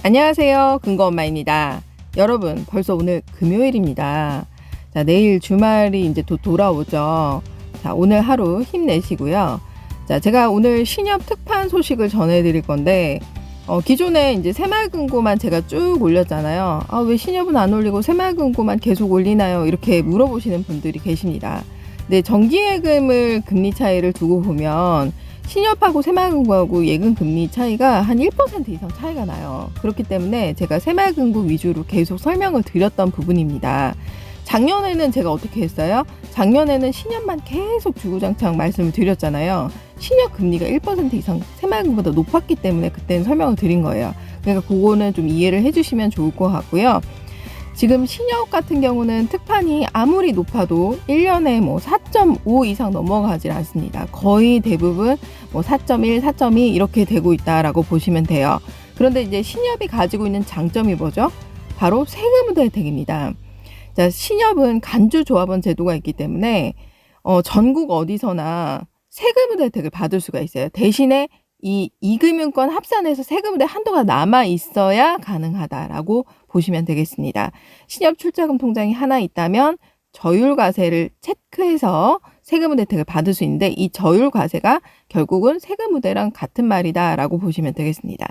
안녕하세요. 근거엄마입니다. 여러분, 벌써 오늘 금요일입니다. 자, 내일 주말이 이제 또 돌아오죠. 자, 오늘 하루 힘내시고요. 자, 제가 오늘 신협 특판 소식을 전해드릴 건데, 기존에 이제 새마을금고만 제가 쭉 올렸잖아요. 왜 신협은 안 올리고 새마을금고만 계속 올리나요? 이렇게 물어보시는 분들이 계십니다. 근데 정기예금을 금리 차이를 두고 보면 신협하고 새마을금고하고 예금 금리 차이가 한 1% 이상 차이가 나요. 그렇기 때문에 제가 새마을금고 위주로 계속 설명을 드렸던 부분입니다. 작년에는 제가 어떻게 했어요? 작년에는 신협만 계속 주구장창 말씀을 드렸잖아요. 신협 금리가 1% 이상 새마을금고보다 높았기 때문에 그때는 설명을 드린 거예요. 그러니까 그거는 좀 이해를 해주시면 좋을 것 같고요. 지금 신협 같은 경우는 특판이 아무리 높아도 1년에 4.5 이상 넘어가질 않습니다. 거의 대부분 4.1, 4.2 이렇게 되고 있다라고 보시면 돼요. 그런데 이제 신협이 가지고 있는 장점이 뭐죠? 바로 세금 혜택입니다. 자, 신협은 간주조합원 제도가 있기 때문에 전국 어디서나 세금 혜택을 받을 수가 있어요. 대신에 이 이금융권 합산해서 세금 한도가 남아 있어야 가능하다라고 보시면 되겠습니다. 신협 출자금 통장이 하나 있다면 저율과세를 체크해서 세금 혜택을 받을 수 있는데 이 저율과세가 결국은 세금 우대랑 같은 말이다라고 보시면 되겠습니다.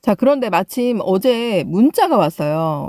자, 그런데 마침 어제 문자가 왔어요.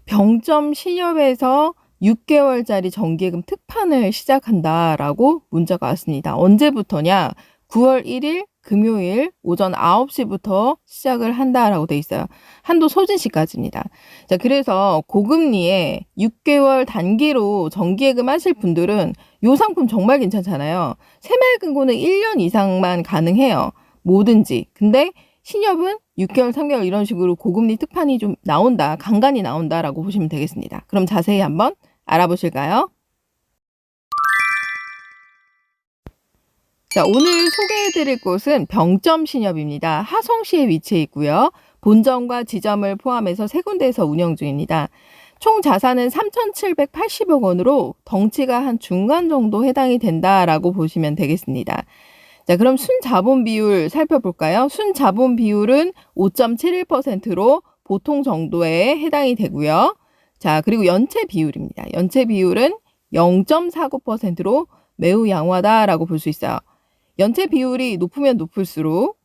병점 신협에서 6개월짜리 정기예금 특판을 시작한다라고 문자가 왔습니다. 언제부터냐? 9월 1일 금요일 오전 9시부터 시작을 한다라고 돼 있어요. 한도 소진 시까지입니다. 자, 그래서 고금리에 6개월 단기로 정기예금 하실 분들은 이 상품 정말 괜찮잖아요. 새마을금고는 1년 이상만 가능해요. 뭐든지. 근데 신협은 6개월, 3개월 이런 식으로 고금리 특판이 좀 나온다, 간간히 나온다라고 보시면 되겠습니다. 그럼 자세히 한번 알아보실까요? 자, 오늘 소개해드릴 곳은 병점 신협입니다. 하성시에 위치해 있고요. 본점과 지점을 포함해서 세 군데에서 운영 중입니다. 총 자산은 3,780억 원으로 덩치가 한 중간 정도 해당이 된다라고 보시면 되겠습니다. 자, 그럼 순자본 비율 살펴볼까요? 순자본 비율은 5.71%로 보통 정도에 해당이 되고요. 자, 그리고 연체 비율입니다. 연체 비율은 0.49%로 매우 양호하다라고 볼 수 있어요. 연체 비율이 높으면 높을수록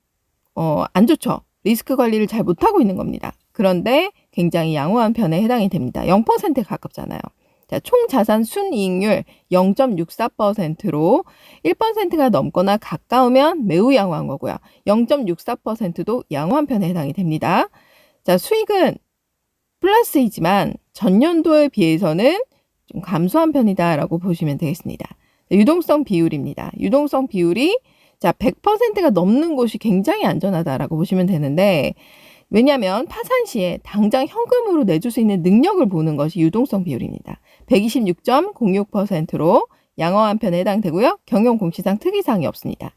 안 좋죠. 리스크 관리를 잘 못하고 있는 겁니다. 그런데 굉장히 양호한 편에 해당이 됩니다. 0%에 가깝잖아요. 자, 총 자산 순이익률 0.64%로 1%가 넘거나 가까우면 매우 양호한 거고요. 0.64%도 양호한 편에 해당이 됩니다. 자, 수익은 플러스이지만 전년도에 비해서는 좀 감소한 편이다라고 보시면 되겠습니다. 유동성 비율입니다. 유동성 비율이 100%가 넘는 곳이 굉장히 안전하다라고 보시면 되는데, 왜냐하면 파산 시에 당장 현금으로 내줄 수 있는 능력을 보는 것이 유동성 비율입니다. 126.06%로 양호한 편에 해당되고요. 경영 공시상 특이사항이 없습니다.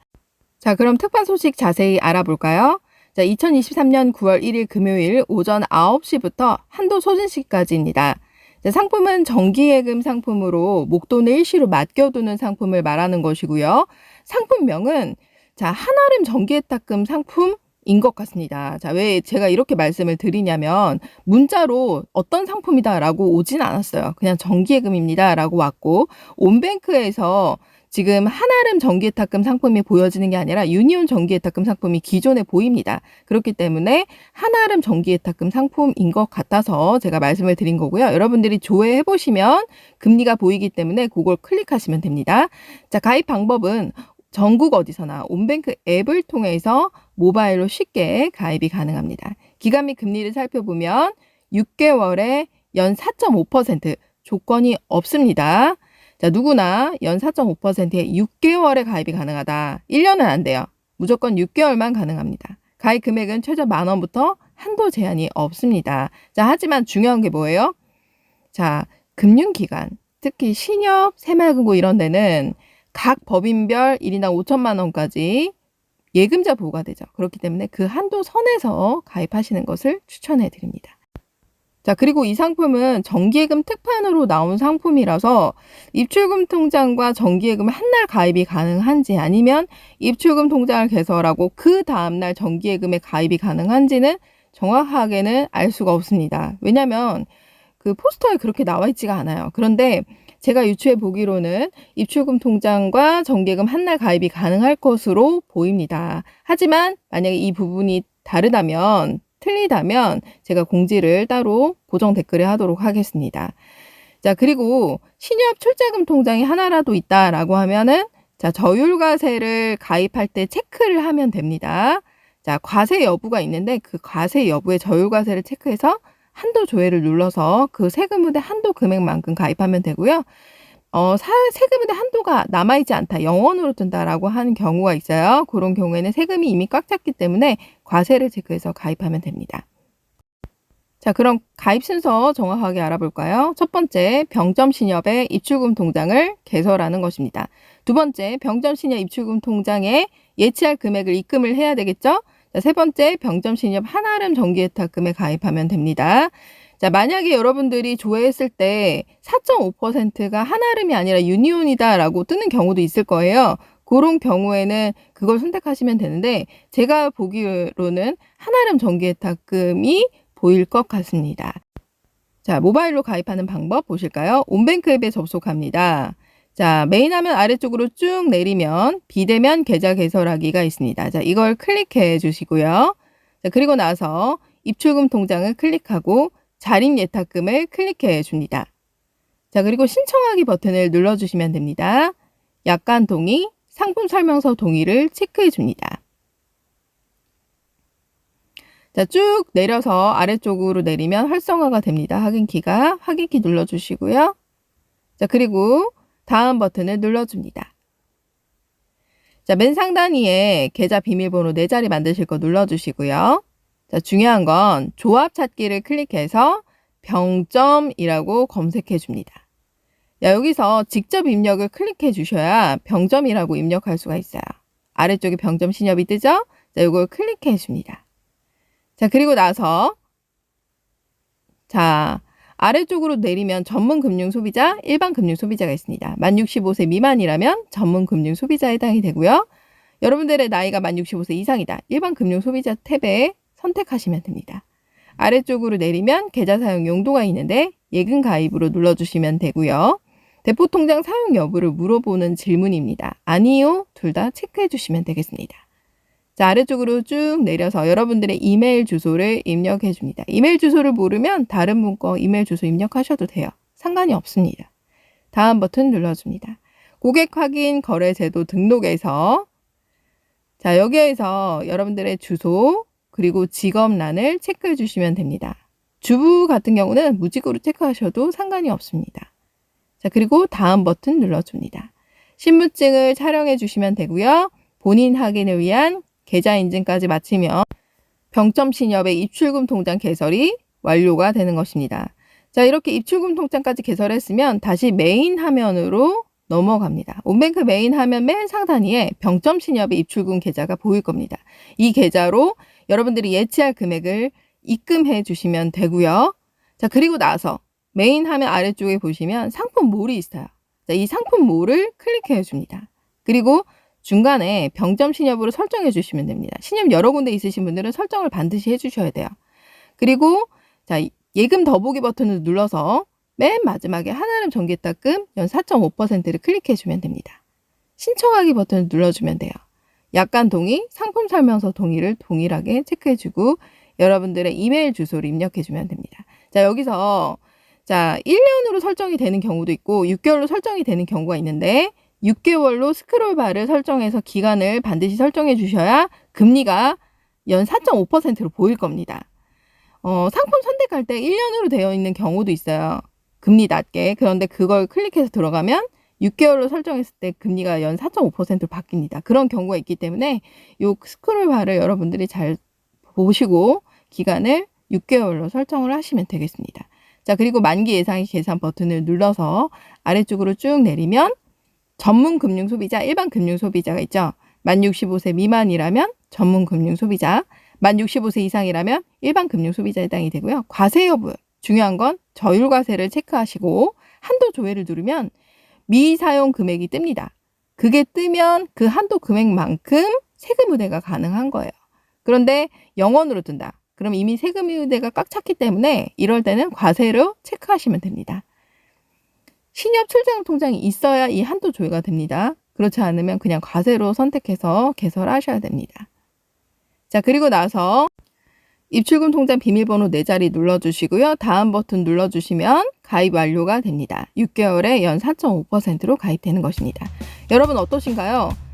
자, 그럼 특판 소식 자세히 알아볼까요? 자, 2023년 9월 1일 금요일 오전 9시부터 한도 소진 시까지입니다. 자, 상품은 정기예금 상품으로 목돈을 일시로 맡겨두는 상품을 말하는 것이고요. 상품명은 한아름 정기예탁금 상품인 것 같습니다. 자, 왜 제가 이렇게 말씀을 드리냐면 문자로 어떤 상품이다라고 오진 않았어요. 그냥 정기예금입니다라고 왔고, 온뱅크에서 지금 한아름 정기예탁금 상품이 보여지는 게 아니라 유니온 정기예탁금 상품이 기존에 보입니다. 그렇기 때문에 한아름 정기예탁금 상품인 것 같아서 제가 말씀을 드린 거고요. 여러분들이 조회해보시면 금리가 보이기 때문에 그걸 클릭하시면 됩니다. 자, 가입 방법은 전국 어디서나 온뱅크 앱을 통해서 모바일로 쉽게 가입이 가능합니다. 기간 및 금리를 살펴보면 6개월에 연 4.5% 조건이 없습니다. 자, 누구나 연 4.5%에 6개월에 가입이 가능하다. 1년은 안 돼요. 무조건 6개월만 가능합니다. 가입 금액은 최저 10,000원부터 한도 제한이 없습니다. 자, 하지만 중요한 게 뭐예요? 자, 금융기관, 특히 신협, 새마을금고 이런 데는 각 법인별 1인당 5천만 원까지 예금자 보호가 되죠. 그렇기 때문에 그 한도 선에서 가입하시는 것을 추천해 드립니다. 자, 그리고 이 상품은 정기예금 특판으로 나온 상품이라서 입출금 통장과 정기예금 한날 가입이 가능한지, 아니면 입출금 통장을 개설하고 그 다음날 정기예금에 가입이 가능한지는 정확하게는 알 수가 없습니다. 왜냐하면 그 포스터에 그렇게 나와 있지가 않아요. 그런데 제가 유추해 보기로는 입출금 통장과 정기예금 한날 가입이 가능할 것으로 보입니다. 하지만 만약에 이 부분이 다르다면, 틀리다면 제가 공지를 따로 고정 댓글에 하도록 하겠습니다. 자, 그리고 신협 출자금 통장이 하나라도 있다라고 하면은 자, 저율과세를 가입할 때 체크를 하면 됩니다. 자, 과세 여부가 있는데 그 과세 여부에 저율과세를 체크해서 한도 조회를 눌러서 그 세금의 한도 금액만큼 가입하면 되고요. 세금의 한도가 남아있지 않다, 0원으로 뜬다라고 하는 경우가 있어요. 그런 경우에는 세금이 이미 꽉 찼기 때문에 과세를 체크해서 가입하면 됩니다. 자, 그럼 가입 순서 정확하게 알아볼까요? 첫 번째, 병점 신협의 입출금 통장을 개설하는 것입니다. 두 번째, 병점 신협 입출금 통장에 예치할 금액을 입금을 해야 되겠죠? 자, 세 번째, 병점 신협 한아름 정기예탁금에 가입하면 됩니다. 자, 만약에 여러분들이 조회했을 때 4.5%가 한아름이 아니라 유니온이다라고 뜨는 경우도 있을 거예요. 그런 경우에는 그걸 선택하시면 되는데 제가 보기로는 한아름 정기예탁금이 보일 것 같습니다. 자, 모바일로 가입하는 방법 보실까요? 온뱅크 앱에 접속합니다. 자, 메인 화면 아래쪽으로 쭉 내리면 비대면 계좌 개설하기가 있습니다. 자, 이걸 클릭해 주시고요. 자, 그리고 나서 입출금 통장을 클릭하고 자립 예탁금을 클릭해 줍니다. 자, 그리고 신청하기 버튼을 눌러주시면 됩니다. 약관 동의, 상품 설명서 동의를 체크해 줍니다. 자, 쭉 내려서 아래쪽으로 내리면 활성화가 됩니다. 확인키가. 확인키 눌러주시고요. 자, 그리고 다음 버튼을 눌러줍니다. 자, 맨 상단 위에 계좌 비밀번호 4자리 만드실 거 눌러주시고요. 자, 중요한 건 조합 찾기를 클릭해서 병점이라고 검색해 줍니다. 자, 여기서 직접 입력을 클릭해 주셔야 병점이라고 입력할 수가 있어요. 아래쪽에 병점 신협이 뜨죠? 자, 이걸 클릭해 줍니다. 자, 그리고 나서 자, 아래쪽으로 내리면 전문 금융 소비자, 일반 금융 소비자가 있습니다. 만 65세 미만이라면 전문 금융 소비자에 해당이 되고요. 여러분들의 나이가 만 65세 이상이다, 일반 금융 소비자 탭에 선택하시면 됩니다. 아래쪽으로 내리면 계좌 사용 용도가 있는데 예금 가입으로 눌러주시면 되고요. 대포통장 사용 여부를 물어보는 질문입니다. 아니요, 둘 다 체크해 주시면 되겠습니다. 자, 아래쪽으로 쭉 내려서 여러분들의 이메일 주소를 입력해 줍니다. 이메일 주소를 모르면 다른 분 거 이메일 주소 입력하셔도 돼요. 상관이 없습니다. 다음 버튼 눌러줍니다. 고객 확인 거래 제도 등록에서 자, 여기에서 여러분들의 주소 그리고 직업란을 체크해 주시면 됩니다. 주부 같은 경우는 무직으로 체크하셔도 상관이 없습니다. 자, 그리고 다음 버튼 눌러줍니다. 신분증을 촬영해 주시면 되고요. 본인 확인을 위한 계좌 인증까지 마치면 병점 신협의 입출금 통장 개설이 완료가 되는 것입니다. 자, 이렇게 입출금 통장까지 개설했으면 다시 메인 화면으로 넘어갑니다. 온뱅크 메인 화면 맨 상단위에 병점 신협의 입출금 계좌가 보일 겁니다. 이 계좌로 여러분들이 예치할 금액을 입금해 주시면 되고요. 자, 그리고 나서 메인 화면 아래쪽에 보시면 상품몰이 있어요. 자, 이 상품몰을 클릭해 줍니다. 그리고 중간에 병점 신협으로 설정해 주시면 됩니다. 신협 여러 군데 있으신 분들은 설정을 반드시 해주셔야 돼요. 그리고 자, 예금 더보기 버튼을 눌러서 맨 마지막에 한아름 정기예탁금 연 4.5%를 클릭해 주면 됩니다. 신청하기 버튼을 눌러주면 돼요. 약관 동의, 상품 설명서 동의를 동일하게 체크해 주고 여러분들의 이메일 주소를 입력해 주면 됩니다. 자, 여기서 자, 1년으로 설정이 되는 경우도 있고 6개월로 설정이 되는 경우가 있는데 6개월로 스크롤바를 설정해서 기간을 반드시 설정해 주셔야 금리가 연 4.5%로 보일 겁니다. 상품 선택할 때 1년으로 되어 있는 경우도 있어요. 금리 낮게. 그런데 그걸 클릭해서 들어가면 6개월로 설정했을 때 금리가 연 4.5%로 바뀝니다. 그런 경우가 있기 때문에 이 스크롤바를 여러분들이 잘 보시고 기간을 6개월로 설정을 하시면 되겠습니다. 자, 그리고 만기 예상액 계산 버튼을 눌러서 아래쪽으로 쭉 내리면 전문 금융 소비자, 일반 금융 소비자가 있죠. 만 65세 미만이라면 전문 금융 소비자, 만 65세 이상이라면 일반 금융 소비자에 해당이 되고요. 과세 여부, 중요한 건 저율 과세를 체크하시고 한도 조회를 누르면 미사용 금액이 뜹니다. 그게 뜨면 그 한도 금액만큼 세금 우대가 가능한 거예요. 그런데 0원으로 뜬다, 그럼 이미 세금 이후대가 꽉 찼기 때문에 이럴 때는 과세로 체크하시면 됩니다. 신협 출자금 통장이 있어야 이 한도 조회가 됩니다. 그렇지 않으면 그냥 과세로 선택해서 개설하셔야 됩니다. 자, 그리고 나서 입출금 통장 비밀번호 4자리 눌러주시고요. 다음 버튼 눌러주시면 가입 완료가 됩니다. 6개월에 연 4.5%로 가입되는 것입니다. 여러분 어떠신가요?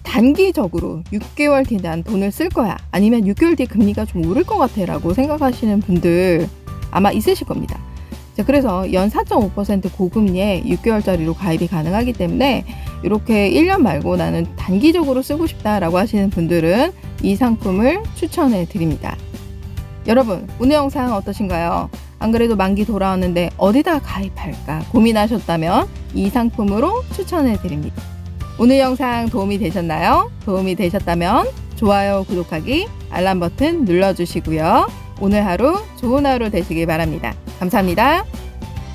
단기적으로 6개월 뒤에 난 돈을 쓸 거야. 아니면 6개월 뒤에 금리가 좀 오를 것 같아 라고 생각하시는 분들 아마 있으실 겁니다. 자, 그래서 연 4.5% 고금리에 6개월짜리로 가입이 가능하기 때문에 이렇게 1년 말고 나는 단기적으로 쓰고 싶다라고 하시는 분들은 이 상품을 추천해 드립니다. 여러분, 오늘 영상 어떠신가요? 안 그래도 만기 돌아왔는데 어디다 가입할까 고민하셨다면 이 상품으로 추천해 드립니다. 오늘 영상 도움이 되셨나요? 도움이 되셨다면 좋아요, 구독하기, 알람 버튼 눌러주시고요. 오늘 하루 좋은 하루 되시길 바랍니다. 감사합니다.